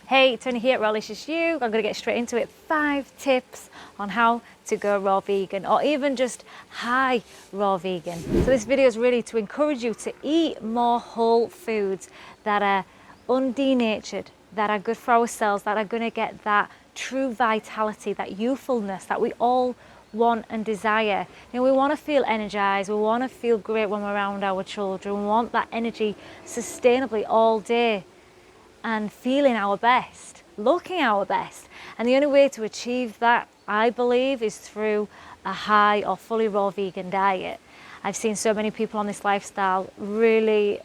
Hey, Toni here at Rawlicious. I'm going to get straight into it. 5 tips on how to go raw vegan, or even just high raw vegan. So this video is really to encourage you to eat more whole foods that are undenatured, that are good for our cells, that are going to get that true vitality, that youthfulness that we all want and desire. You know, we want to feel energized, we want to feel great when we're around our children, we want that energy sustainably all day and feeling our best, looking our best. And the only way to achieve that, I believe, is through a high or fully raw vegan diet. I've seen so many people on this lifestyle really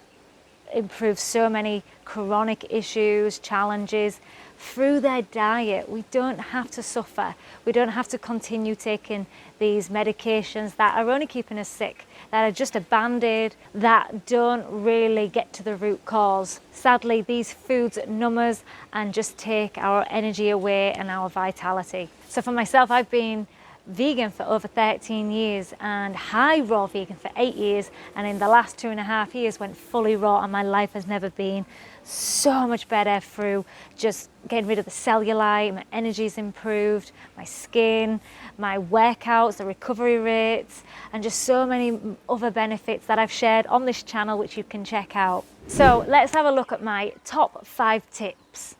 improve so many chronic issues, challenges through their diet. We don't have to suffer. We don't have to continue taking these medications that are only keeping us sick, that are just a band-aid, that don't really get to the root cause. Sadly, these foods numb us and just take our energy away and our vitality. So for myself, I've been vegan for over 13 years and high raw vegan for 8 years, and in the last 2.5 years went fully raw, and my life has never been so much better through just getting rid of the cellulite. My energy's improved, my skin, my workouts, the recovery rates, and just so many other benefits that I've shared on this channel, which you can check out. So let's have a look at my top 5 tips.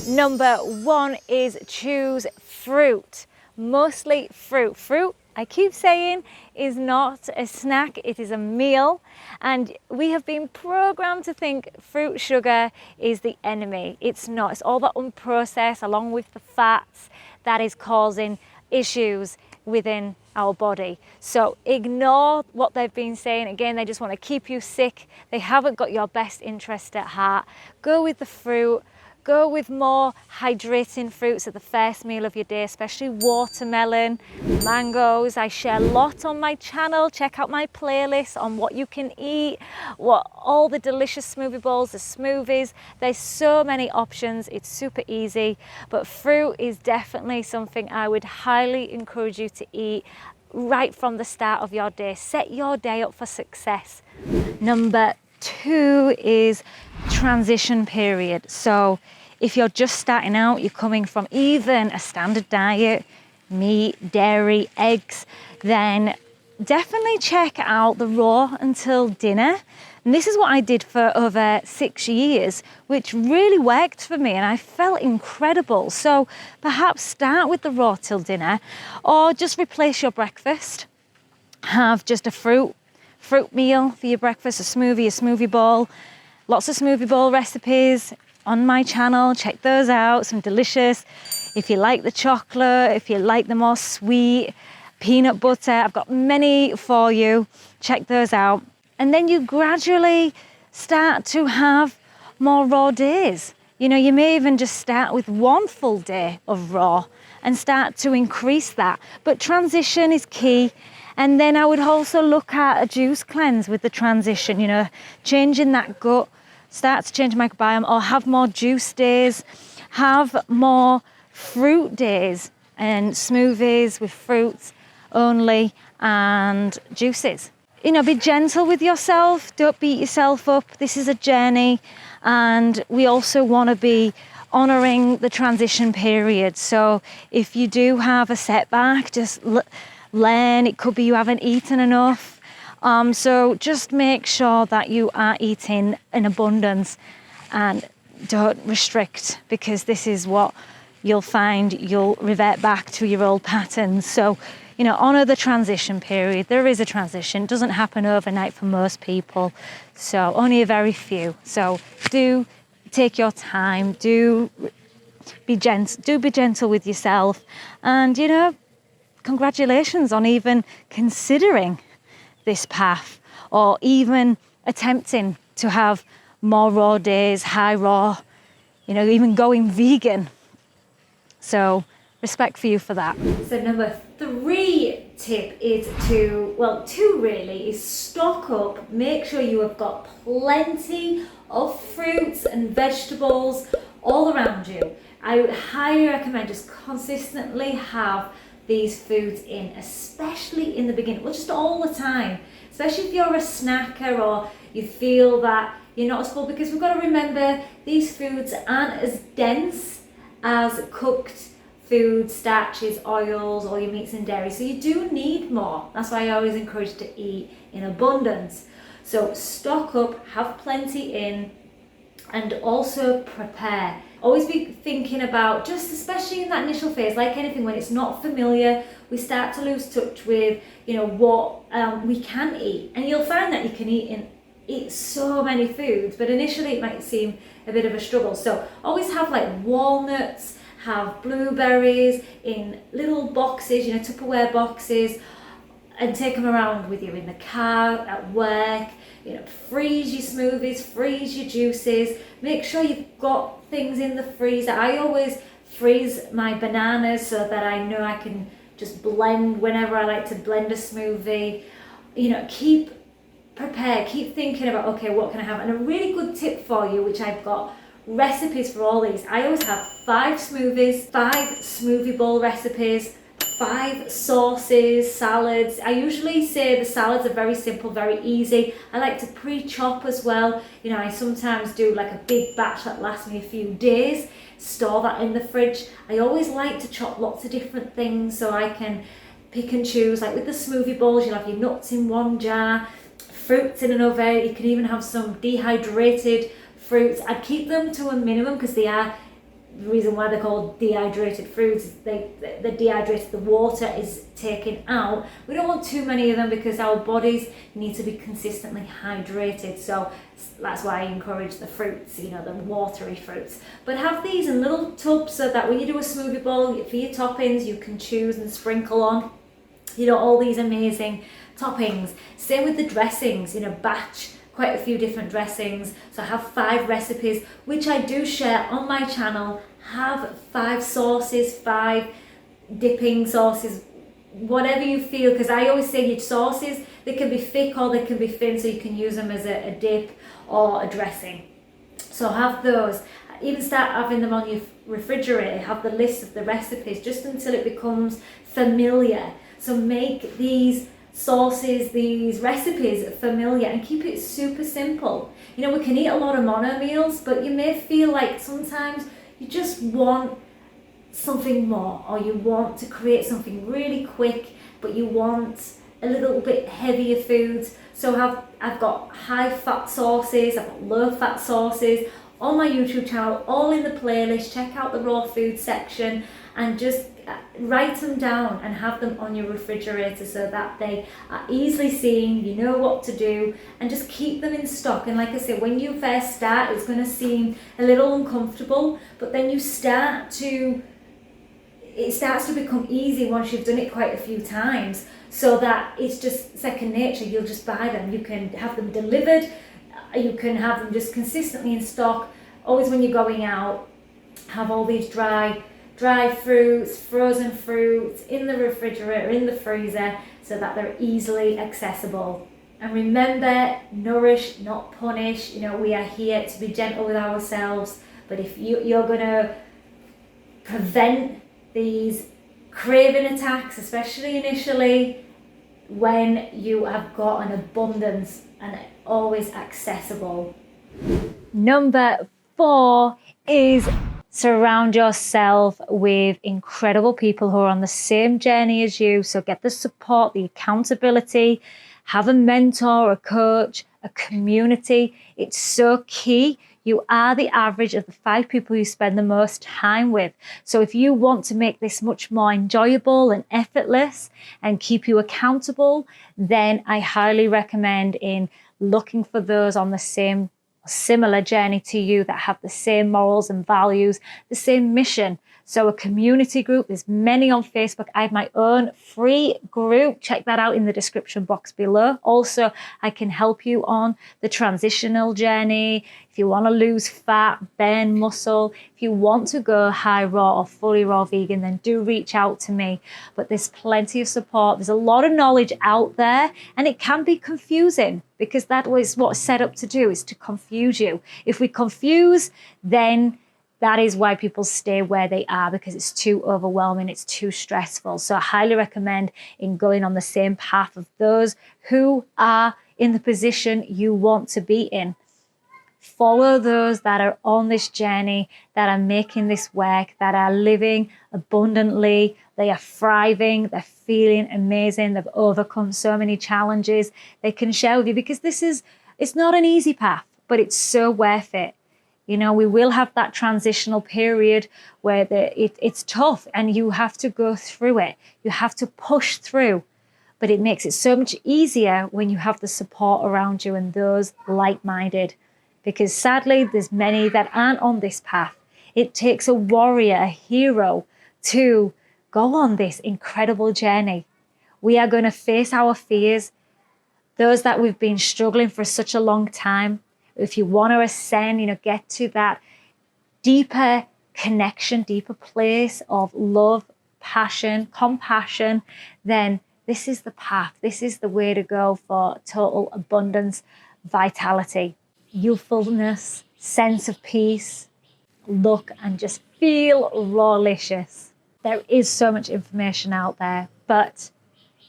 Number 1 is choose fruit, mostly fruit. Fruit, I keep saying, is not a snack, it is a meal. And we have been programmed to think fruit sugar is the enemy. It's not. It's all that unprocessed along with the fats that is causing issues within our body. So ignore what they've been saying. Again, they just want to keep you sick. They haven't got your best interest at heart. Go with the fruit. Go with more hydrating fruits at the first meal of your day, especially watermelon, mangoes. I share a lot on my channel. Check out my playlist on what you can eat, what all the delicious smoothie bowls, the smoothies. There's so many options. It's super easy, but fruit is definitely something I would highly encourage you to eat right from the start of your day. Set your day up for success. Number 2 is transition period. So if you're just starting out, you're coming from even a standard diet, meat, dairy, eggs, then definitely check out the raw until dinner. And this is what I did for over 6 years, which really worked for me and I felt incredible. So perhaps start with the raw till dinner, or just replace your breakfast. Have just a fruit meal for your breakfast, a smoothie bowl. Lots of smoothie bowl recipes on my channel, check those out, some delicious. If you like the chocolate, if you like the more sweet, peanut butter, I've got many for you, check those out. And then you gradually start to have more raw days. You know, you may even just start with 1 full day of raw and start to increase that. But transition is key. And then I would also look at a juice cleanse with the transition, you know, changing that gut, start to change microbiome, or have more juice days, have more fruit days and smoothies with fruits only and juices. You know, be gentle with yourself, don't beat yourself up. This is a journey, and we also want to be honoring the transition period. So if you do have a setback, just learn. It could be you haven't eaten enough. So just make sure that you are eating in abundance and don't restrict, because this is what you'll find, you'll revert back to your old patterns. So, you know, honor the transition period. There is a transition. It doesn't happen overnight for most people. So only a very few. So do take your time. Do be gentle with yourself. And, you know, congratulations on even considering this path, or even attempting to have more raw days, high raw, you know, even going vegan. So respect for you for that. So number 3 tip is two really, is stock up. Make sure you have got plenty of fruits and vegetables all around you. I would highly recommend just consistently have these foods in, especially in the beginning, well, just all the time, especially if you're a snacker, or you feel that you're not as full, because we've got to remember these foods aren't as dense as cooked food, starches, oils, all your meats and dairy. So you do need more. That's why I always encourage you to eat in abundance. So stock up, have plenty in, and also prepare. Always be thinking about, just especially in that initial phase, like anything, when it's not familiar, we start to lose touch with, what we can eat. And you'll find that you can eat so many foods, but initially it might seem a bit of a struggle. So always have like walnuts, have blueberries in little boxes, Tupperware boxes, and take them around with you in the car, at work. Freeze your smoothies, freeze your juices. Make sure you've got things in the freezer. I always freeze my bananas so that I know I can just blend whenever I like to blend a smoothie. Keep prepared, keep thinking about, okay, what can I have? And a really good tip for you, which I've got recipes for all these. I always have 5 smoothies, 5 smoothie bowl recipes, 5 sauces, salads. I usually say the salads are very simple, very easy. I like to pre-chop as well. I sometimes do like a big batch that lasts me a few days, store that in the fridge. I always like to chop lots of different things so I can pick and choose. Like with the smoothie bowls, you'll have your nuts in one jar, fruits in another. You can even have some dehydrated fruits. I'd keep them to a minimum, because they are, the reason why they're called dehydrated fruits is they're dehydrated, the water is taken out. We don't want too many of them because our bodies need to be consistently hydrated. So that's why I encourage the fruits, the watery fruits. But have these in little tubs so that when you do a smoothie bowl, for your toppings, you can choose and sprinkle on, all these amazing toppings. Same with the dressings, batch quite a few different dressings. So I have 5 recipes, which I do share on my channel. Have 5 sauces, 5 dipping sauces, whatever you feel, because I always say your sauces, they can be thick or they can be thin, so you can use them as a dip or a dressing. So have those. Even start having them on your refrigerator. Have the list of the recipes just until it becomes familiar. So make these sauces, these recipes familiar, and keep it super simple. We can eat a lot of mono meals, but you may feel like sometimes you just want something more, or you want to create something really quick, but you want a little bit heavier foods. So I've got high fat sauces, I've got low fat sauces on my YouTube channel, all in the playlist. Check out the raw food section and just write them down and have them on your refrigerator so that they are easily seen, you know what to do, and just keep them in stock. And like I said, when you first start, it's going to seem a little uncomfortable, but then it starts to become easy once you've done it quite a few times, so that it's just second nature. You'll just buy them. You can have them delivered. You can have them just consistently in stock. Always when you're going out, have all these dry fruits, frozen fruits in the refrigerator, in the freezer, so that they're easily accessible. And remember, nourish, not punish. We are here to be gentle with ourselves, but if you're going to prevent these craving attacks, especially initially, when you have got an abundance and always accessible. Number 4 is surround yourself with incredible people who are on the same journey as you. So get the support, the accountability, have a mentor, a coach, a community. It's so key. You are the average of the 5 people you spend the most time with. So if you want to make this much more enjoyable and effortless and keep you accountable, then I highly recommend in looking for those on the similar journey to you, that have the same morals and values, the same mission. So a community group, there's many on Facebook. I have my own free group. Check that out in the description box below. Also, I can help you on the transitional journey. If you want to lose fat, burn muscle, if you want to go high raw or fully raw vegan, then do reach out to me. But there's plenty of support. There's a lot of knowledge out there, and it can be confusing, because that was what's set up to do, is to confuse you. If we confuse, then that is why people stay where they are, because it's too overwhelming, it's too stressful. So I highly recommend in going on the same path of those who are in the position you want to be in. Follow those that are on this journey, that are making this work, that are living abundantly. They are thriving. They're feeling amazing. They've overcome so many challenges. They can share with you, because it's not an easy path, but it's so worth it. You know, we will have that transitional period where it's tough and you have to go through it. You have to push through. But it makes it so much easier when you have the support around you and those like-minded. Because sadly, there's many that aren't on this path. It takes a warrior, a hero, to go on this incredible journey. We are going to face our fears, those that we've been struggling for such a long time. If you want to ascend, you know, get to that deeper connection, deeper place of love, passion, compassion, then this is the path. This is the way to go for total abundance, vitality, youthfulness, sense of peace. Look and just feel rawlicious. There is so much information out there, but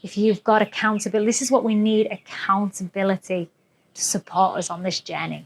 if you've got accountability, this is what we need, accountability to support us on this journey.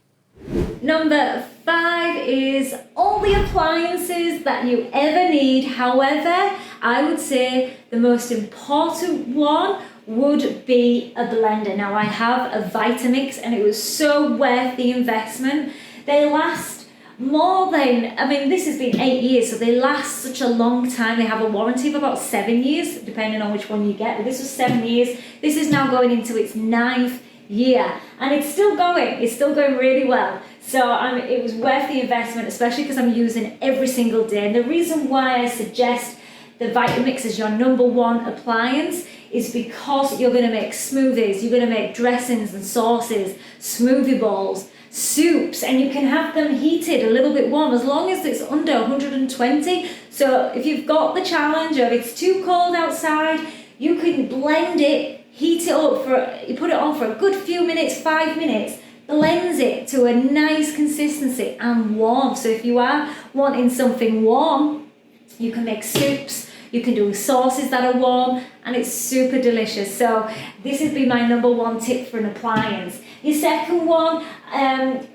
Number 5 is all the appliances that you ever need. However, I would say the most important one would be a blender. Now, I have a Vitamix and it was so worth the investment. They last more than, I mean, this has been 8 years, so they last such a long time. They have a warranty of about 7 years, depending on which one you get. But this was 7 years. This is now going into its 9th year, and it's still going. It's still going really well. So it was worth the investment, especially because I'm using it every single day. And the reason why I suggest the Vitamix as your number 1 appliance is because you're going to make smoothies, you're going to make dressings and sauces, smoothie bowls, soups, and you can have them heated a little bit warm as long as it's under 120. So if you've got the challenge of it's too cold outside, you can blend it, heat it up you put it on for a good few minutes, 5 minutes, blends it to a nice consistency and warm. So if you are wanting something warm, you can make soups, you can do sauces that are warm, and it's super delicious. So this has been my number 1 tip for an appliance. Your second one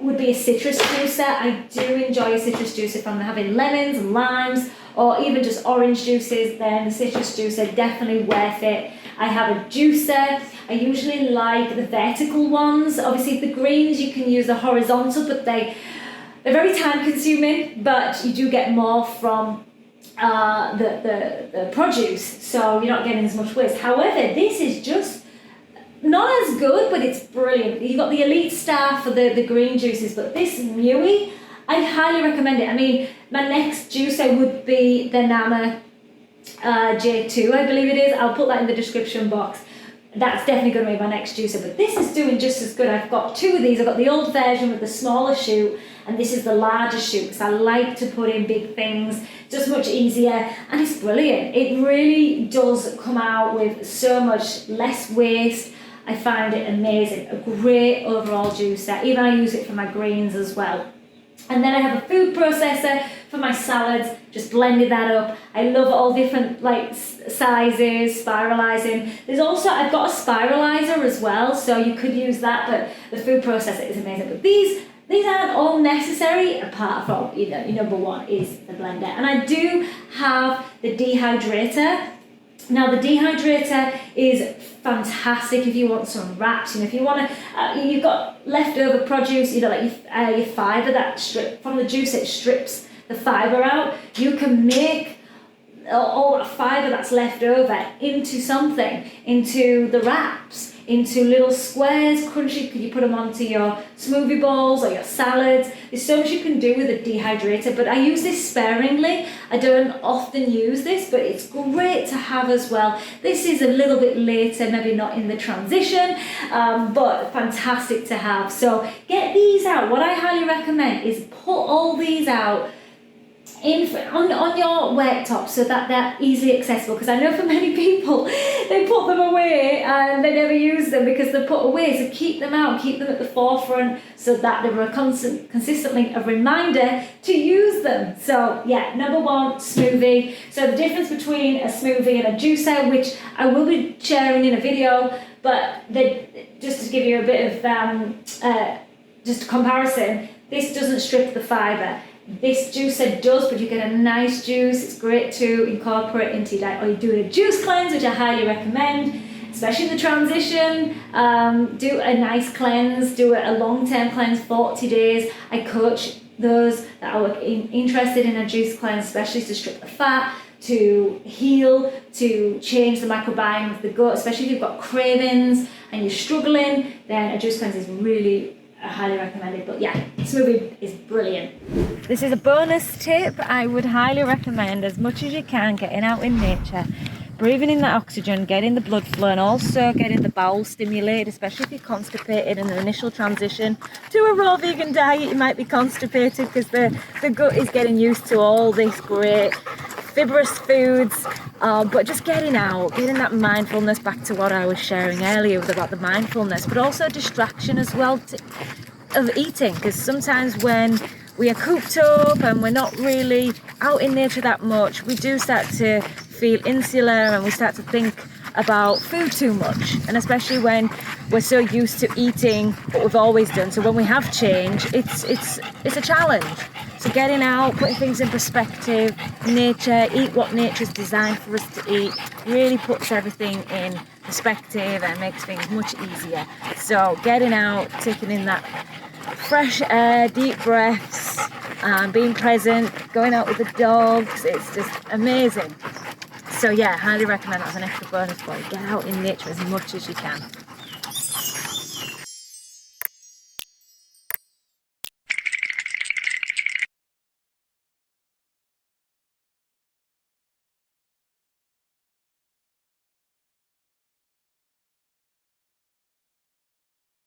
would be a citrus juicer. I do enjoy a citrus juicer. If I'm having lemons and limes or even just orange juices, then the citrus juicer, definitely worth it. I have a juicer. I usually like the vertical ones. Obviously the greens, you can use the horizontal, but they're very time consuming, but you do get more from the produce, so you're not getting as much waste. However, this is just not as good, but it's brilliant. You've got the Elite Star for the green juices, but this Mui, I highly recommend it. I mean, my next juicer would be the Nama J2, I believe it is. I'll put that in the description box. That's definitely going to be my next juicer, but this is doing just as good. I've got 2 of these. I've got the old version with the smaller chute, and this is the larger chute because I like to put in big things, just much easier, and it's brilliant. It really does come out with so much less waste. I find it amazing, a great overall juicer. Even I use it for my greens as well. And then I have a food processor for my salads, just blended that up. I love all different sizes, spiralizing. There's also, I've got a spiralizer as well, so you could use that, but the food processor is amazing. But these aren't all necessary, apart from, you know, your number 1 is the blender. And I do have the dehydrator. Now the dehydrator is fantastic if you want some wraps. You know, if you want to, you've got leftover produce, you know, like your fibre that from the juice, it strips the fibre out. You can make all that fibre that's left over into something, into the wraps, into little squares, crunchy. Could you put them onto your smoothie bowls or your salads? There's so much you can do with a dehydrator, but I use this sparingly. I don't often use this, but it's great to have as well. This is a little bit later, maybe not in the transition, but fantastic to have. So get these out. What I highly recommend is put all these out on your worktop so that they're easily accessible, because I know for many people they put them away and they never use them because they're put away. So keep them out, keep them at the forefront so that they're consistently a reminder to use them. So yeah, number 1, smoothie. So the difference between a smoothie and a juicer, which I will be sharing in a video but just to give you a bit of just a comparison, this doesn't strip the fibre. This juicer does, but you get a nice juice. It's great to incorporate into your diet. Or you do a juice cleanse, which I highly recommend, especially in the transition. Do a nice cleanse, do a long-term cleanse, 40 days. I coach those that are interested in a juice cleanse, especially to strip the fat, to heal, to change the microbiome of the gut, especially if you've got cravings and you're struggling, then a juice cleanse is really highly recommended. But yeah, smoothie is brilliant. This is a bonus tip. I would highly recommend, as much as you can, getting out in nature, breathing in that oxygen, getting the blood flow, and also getting the bowel stimulated, especially if you're constipated in the initial transition to a raw vegan diet. You might be constipated because the gut is getting used to all this great fibrous foods, but just getting out, getting that mindfulness, back to what I was sharing earlier about the mindfulness, but also distraction as well of eating, because sometimes when we are cooped up and we're not really out in nature that much, we do start to feel insular and we start to think about food too much, and especially when we're so used to eating what we've always done. So when we have change, it's a challenge. So getting out, putting things in perspective, nature, eat what nature's designed for us to eat, really puts everything in perspective and makes things much easier. So getting out, taking in that fresh air, deep breaths, being present, going out with the dogs, it's just amazing. So yeah, highly recommend that as an extra bonus for you. Get out in nature as much as you can.